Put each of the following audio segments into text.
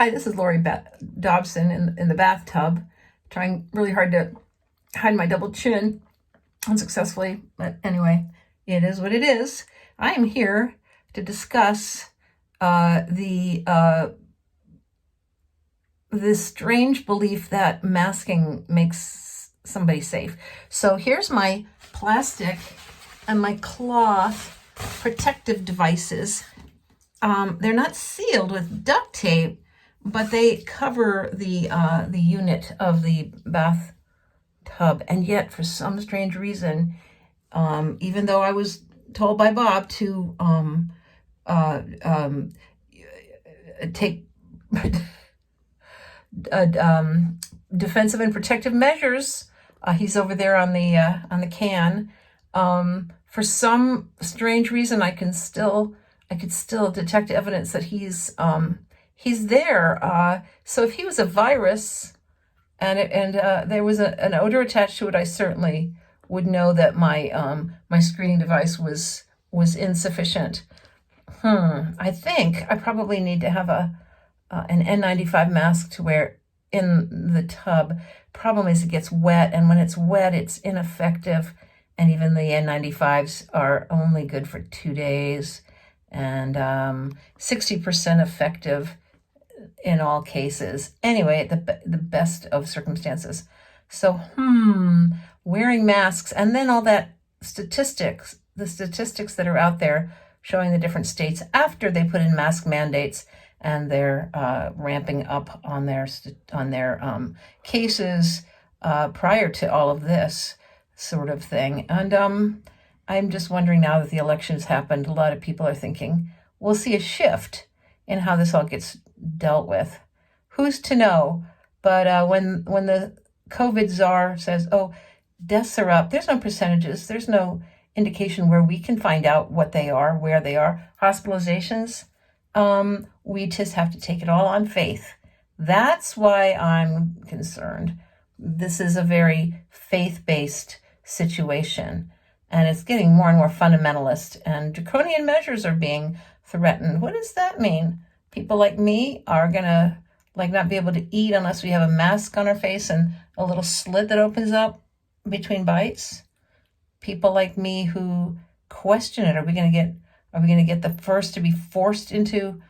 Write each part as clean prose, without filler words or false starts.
Hi, this is Laurie Dobson in the bathtub, trying really hard to hide my double chin unsuccessfully. But anyway, it is what it is. I am here to discuss this strange belief that masking makes somebody safe. So here's my plastic and my cloth protective devices. They're not sealed with duct tape, but they cover the unit of the bathtub. And yet, for some strange reason, even though I was told by Bob to take defensive and protective measures, he's over there on the can. For some strange reason, I could still detect evidence that he's there. So if he was a virus and there was an odor attached to it, I certainly would know that my screening device was insufficient. I think I probably need to have an N95 mask to wear in the tub. Problem is it gets wet, and when it's wet, it's ineffective. And even the N95s are only good for 2 days, and 60% effective in all cases. Anyway, the best of circumstances. So, wearing masks, and then all that the statistics that are out there showing the different states after they put in mask mandates, and they're ramping up on their cases prior to all of this sort of thing. And I'm just wondering, now that the election's happened, a lot of people are thinking we'll see a shift in how this all gets dealt with. Who's to know? But when the COVID czar says, "Oh, deaths are up," there's no percentages. There's no indication where we can find out what they are, where they are. Hospitalizations, we just have to take it all on faith. That's why I'm concerned. This is a very faith-based situation, and it's getting more and more fundamentalist, and draconian measures are being threatened. What does that mean? People like me are gonna not be able to eat unless we have a mask on our face and a little slit that opens up between bites. People like me who question it. Are we gonna get the first to be forced into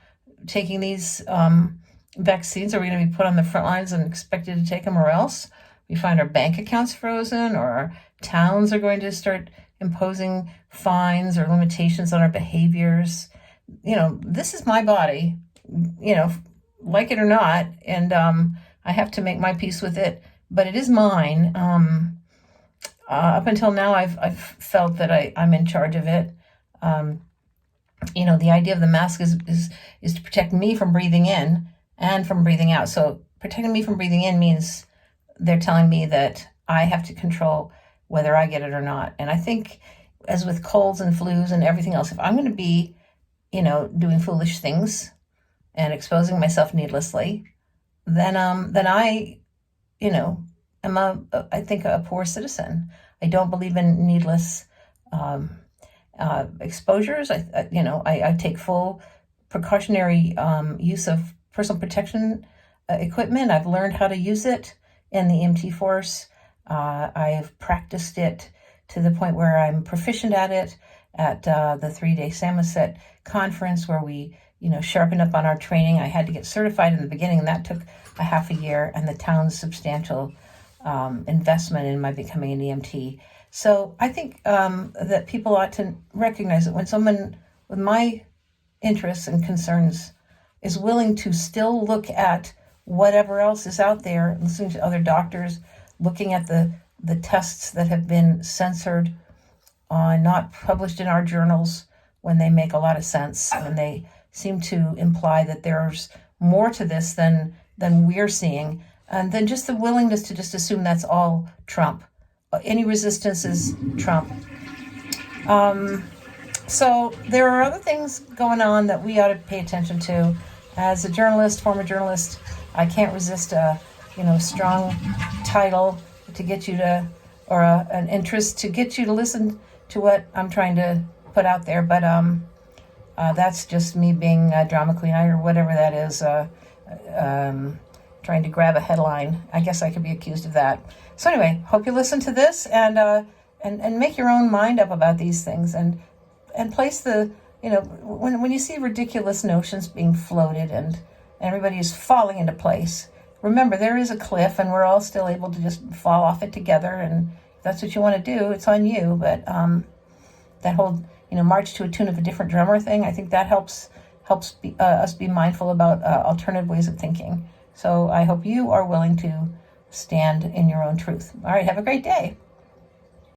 taking these vaccines? Are we gonna be put on the front lines and expected to take them, or else we find our bank accounts frozen, or our towns are going to start imposing fines or limitations on our behaviors? This is my body, like it or not, and I have to make my peace with it, but it is mine. Up until now, I've felt that I'm in charge of it. The idea of the mask is to protect me from breathing in and from breathing out. So protecting me from breathing in means they're telling me that I have to control whether I get it or not. And I think, as with colds and flus and everything else, if I'm going to be, doing foolish things and exposing myself needlessly, then I, am I think a poor citizen. I don't believe in needless exposures. I take full precautionary use of personal protection equipment. I've learned how to use it in the EMT force. I have practiced it to the point where I'm proficient at it at the 3-day Samoset conference, where we, sharpened up on our training. I had to get certified in the beginning, and that took a half a year, and the town's substantial investment in my becoming an EMT. So I think that people ought to recognize that when someone with my interests and concerns is willing to still look at whatever else is out there, listening to other doctors, looking at the tests that have been censored, not published in our journals, when they make a lot of sense, when they seem to imply that there's more to this than we're seeing, and then just the willingness to just assume that's all Trump. Any resistance is Trump. So there are other things going on that we ought to pay attention to. As a journalist, former journalist, I can't resist a strong title to get you to, or an interest to get you to listen to what I'm trying to put out there. But that's just me being a drama queen, or whatever that is. trying to grab a headline. I guess I could be accused of that. So anyway, hope you listen to this and make your own mind up about these things and place the, when you see ridiculous notions being floated and everybody is falling into place, remember there is a cliff and we're all still able to just fall off it together. And if that's what you want to do, it's on you. But that whole, march to a tune of a different drummer thing, I think that helps us be mindful about alternative ways of thinking. So I hope you are willing to stand in your own truth. All right, have a great day.